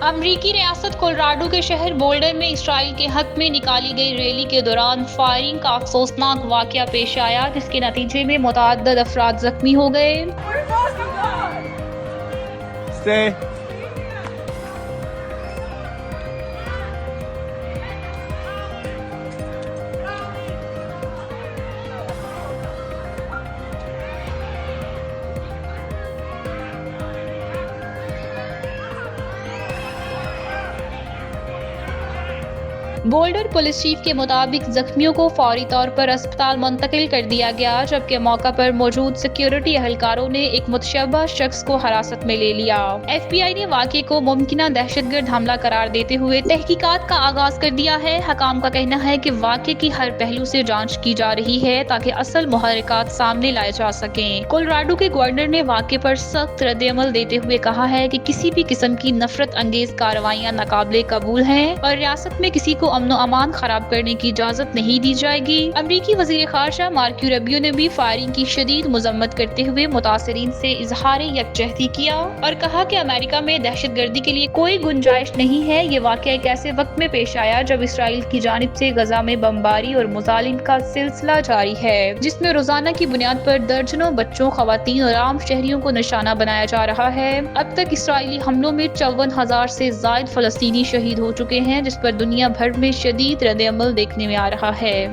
امریکی ریاست کولراڈو کے شہر بولڈر میں اسرائیل کے حق میں نکالی گئی ریلی کے دوران فائرنگ کا افسوسناک واقعہ پیش آیا، جس کے نتیجے میں متعدد افراد زخمی ہو گئے۔ Stay. بولڈر پولیس چیف کے مطابق زخمیوں کو فوری طور پر اسپتال منتقل کر دیا گیا، جبکہ موقع پر موجود سیکیورٹی اہلکاروں نے ایک متشبہ شخص کو حراست میں لے لیا۔ ایف بی آئی نے واقعے کو ممکنہ دہشت گرد حملہ قرار دیتے ہوئے تحقیقات کا آغاز کر دیا ہے۔ حکام کا کہنا ہے کہ واقعے کی ہر پہلو سے جانچ کی جا رہی ہے تاکہ اصل محرکات سامنے لائے جا سکیں۔ کولراڈو کے گورنر نے واقعے پر سخت رد عمل دیتے ہوئے کہا ہے کہ کسی بھی قسم کی نفرت انگیز کارروائیاں ناقابل قبول ہیں اور ریاست میں کسی کو امن و امان خراب کرنے کی اجازت نہیں دی جائے گی۔ امریکی وزیر خارجہ مارکو روبیو نے بھی فائرنگ کی شدید مذمت کرتے ہوئے متاثرین سے اظہار یکجہتی کیا اور کہا کہ امریکہ میں دہشت گردی کے لیے کوئی گنجائش نہیں ہے۔ یہ واقعہ ایک ایسے وقت میں پیش آیا جب اسرائیل کی جانب سے غزہ میں بمباری اور مظالم کا سلسلہ جاری ہے، جس میں روزانہ کی بنیاد پر درجنوں بچوں، خواتین اور عام شہریوں کو نشانہ بنایا جا رہا ہے۔ اب تک اسرائیلی حملوں میں 54,000 سے زائد فلسطینی شہید ہو چکے ہیں، جس پر دنیا بھر میں شدید رد عمل دیکھنے میں آ رہا ہے۔